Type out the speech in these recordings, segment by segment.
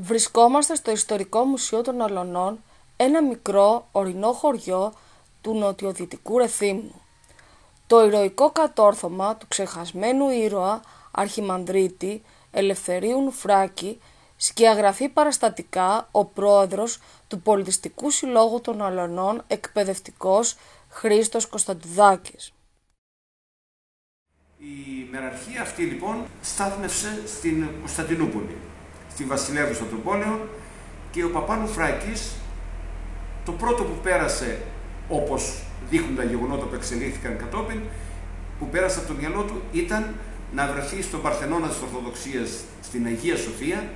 Βρισκόμαστε στο Ιστορικό Μουσείο των Αλωνών, ένα μικρό ορεινό χωριό του νοτιοδυτικού Ρεθύμνου. Το ηρωικό κατόρθωμα του ξεχασμένου ήρωα Αρχιμανδρίτη Ελευθερίου Νουφράκη σκιαγραφεί παραστατικά ο πρόεδρος του Πολιτιστικού Συλλόγου των Αλωνών, εκπαιδευτικός Χρήστος Κωνσταντουδάκης. Η μεραρχία αυτή λοιπόν στάθμευσε στην Κωνσταντινούπολη, στη βασιλεύουσα των πόλεων, και ο παπά Νουφράκης το πρώτο που πέρασε, όπως δείχνουν τα γεγονότα που εξελίχθηκαν κατόπιν, που πέρασε από το μυαλό του ήταν να βρεθεί στον Παρθενώνα της Ορθοδοξίας στην Αγία Σοφία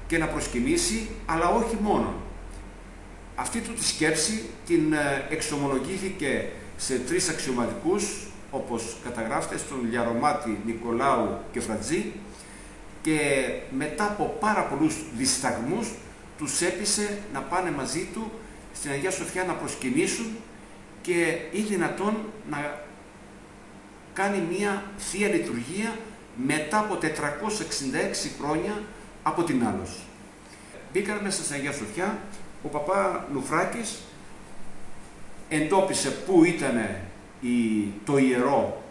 και να προσκυνήσει, αλλά όχι μόνο. Αυτή του τη σκέψη την εξομολογήθηκε σε 3 αξιωματικούς, όπως καταγράφεται, στον Λιαρωμάτη, Νικολάου και Φρατζή, και μετά από πάρα πολλούς δισταγμούς τους έπεισε να πάνε μαζί του στην Αγία Σοφιά να προσκυνήσουν και ή δυνατόν να κάνει μια Θεία Λειτουργία μετά από 466 χρόνια από την Άλωση. Μπήκαν μέσα στην Αγία Σοφιά, ο παπά Νουφράκης εντόπισε πού ήταν το ιερό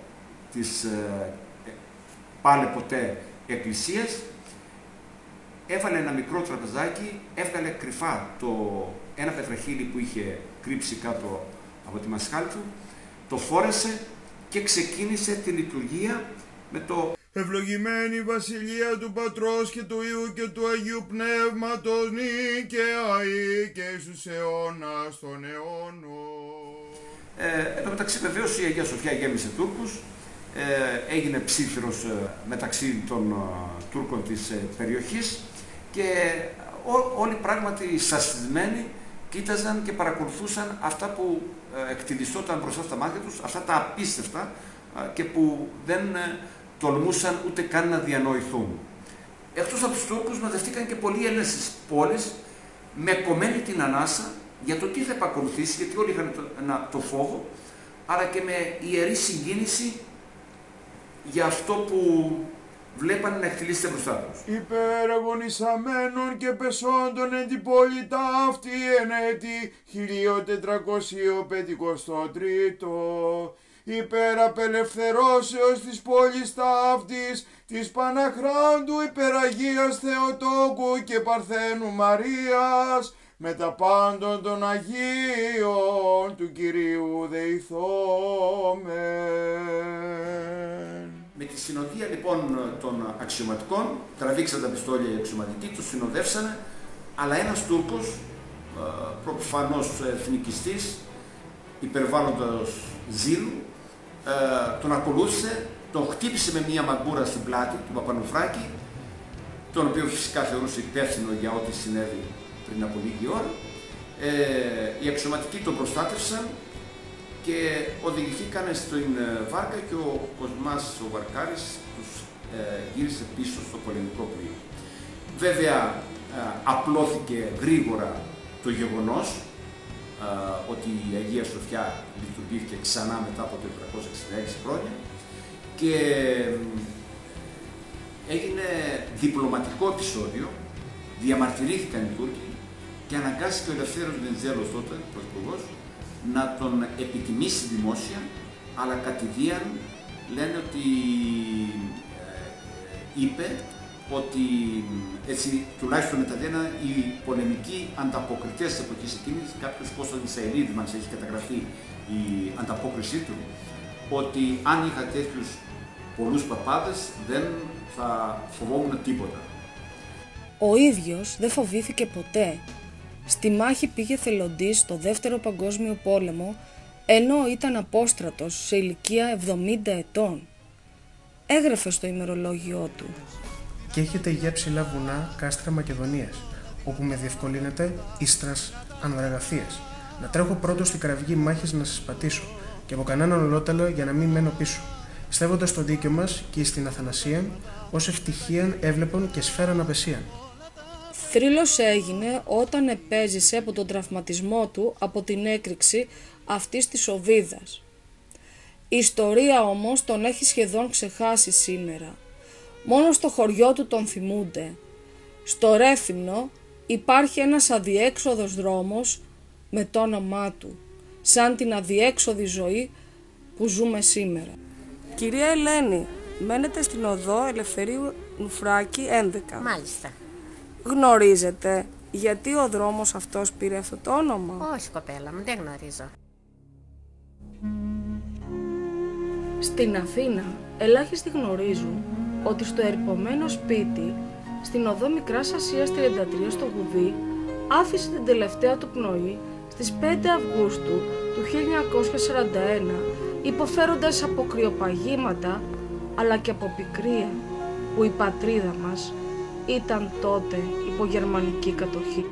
της πάλε ποτέ εκκλησίας, έβαλε ένα μικρό τραπεζάκι, έβγαλε κρυφά ένα πετραχύλι που είχε κρύψει κάτω από τη μασχάλη του, το φόρεσε και ξεκίνησε τη λειτουργία με το «Ευλογημένη βασιλεία του Πατρός και του Υιού και του Αγίου Πνεύματος, νικαία και εις τους αιώνας των αιώνων». Εν τω μεταξύ βεβαίως η Αγία Σοφιά γέμισε Τούρκους, έγινε ψήφιρος μεταξύ των Τούρκων της περιοχής και όλοι πράγματι σαστισμένοι κοίταζαν και παρακολουθούσαν αυτά που εκτιλισόταν μπροστά στα μάτια τους, αυτά τα απίστευτα και που δεν τολμούσαν ούτε καν να διανοηθούν. Εκτός από τους Τούρκους μαζευτήκαν και πολλοί Έλληνες της πόλης με κομμένη την ανάσα για το τι θα επακολουθήσει, γιατί όλοι είχαν το φόβο, αλλά και με ιερή συγκίνηση για αυτό που βλέπανε να εκτελήσεται μπροστά τους. Υπεραγωνισαμένων και πεσόντων εν την πόλη ταύτη εν έτη 1453, υπεραπελευθερώσεως της πόλης ταύτης, της Παναχράντου υπεραγίας Θεοτόκου και Παρθένου Μαρίας, με τα πάντων των Αγίων του Κυρίου δεηθόμεν. Με τη συνοδεία λοιπόν των αξιωματικών, τραβήξαν τα πιστόλια οι αξιωματικοί, τους συνοδεύσανε, αλλά ένας Τούρκος, προφανώς εθνικιστής, υπερβάλλοντας ζήλου, τον ακολούθησε, τον χτύπησε με μία μαγκούρα στην πλάτη του Παπανουφράκη, τον οποίο φυσικά θεωρούσε υπεύθυνο για ό,τι συνέβη πριν από λίγη ώρα. Οι αξιωματικοί τον προστάτευσαν και οδηγηθήκαν στην βάρκα και ο Κοσμάς ο Βαρκάρης τους γύρισε πίσω στο πολεμικό πλοίο. Βέβαια απλώθηκε γρήγορα το γεγονός ότι η Αγία Σοφιά λειτουργήθηκε ξανά μετά από το 366 χρόνια και έγινε διπλωματικό επεισόδιο, διαμαρτυρήθηκαν οι Τούρκοι και αναγκάστηκε ο Ελευθέριος Βενιζέλος, τότε πρωθυπουργός, να τον επιτιμήσει δημόσια, αλλά κατηδίαν λένε ότι είπε ότι έτσι τουλάχιστον μεταδένα οι πολεμικοί ανταποκριτές της εποχής εκείνης, κάποιος Κώστας Μισαηλίδης μας έχει καταγραφεί η ανταπόκρισή του, ότι αν είχα τέτοιους πολλούς παπάδες δεν θα φοβόμουν τίποτα. Ο ίδιος δεν φοβήθηκε ποτέ. Στη μάχη πήγε θελοντής στο Δεύτερο Παγκόσμιο Πόλεμο, ενώ ήταν απόστρατος σε ηλικία 70 ετών. Έγραφε στο ημερολόγιό του: «Και έχετε για ψηλά βουνά κάστρα Μακεδονίας, όπου με διευκολύνεται ίστρας ανδραγαθίας. Να τρέχω πρώτος στην κραυγή μάχης να σας πατήσω, και από κανέναν ολότελο για να μην μένω πίσω. Στεύοντας το δίκαιο μας και στην Αθανασία, ως ευτυχίαν έβλεπον και σφαίραν απεσίαν». Θρύλος έγινε όταν επέζησε από τον τραυματισμό του από την έκρηξη αυτής της οβίδας. Η ιστορία όμως τον έχει σχεδόν ξεχάσει σήμερα. Μόνο στο χωριό του τον θυμούνται. Στο Ρέθυμνο υπάρχει ένας αδιέξοδος δρόμος με το όνομά του, σαν την αδιέξοδη ζωή που ζούμε σήμερα. Κυρία Ελένη, μένετε στην οδό Ελευθερίου Νουφράκη 11. Μάλιστα. Γνωρίζετε γιατί ο δρόμος αυτός πήρε αυτό το όνομα? Όχι, κοπέλα μου, δεν γνωρίζω. Στην Αθήνα ελάχιστοι γνωρίζουν ότι στο ερειπωμένο σπίτι στην οδό Μικράς Ασίας 33 στο Γουδί άφησε την τελευταία του πνοή στις 5 Αυγούστου του 1941, υποφέροντας από κρυοπαγήματα αλλά και από πικρία, που η πατρίδα μας ήταν τότε υπό γερμανική κατοχή.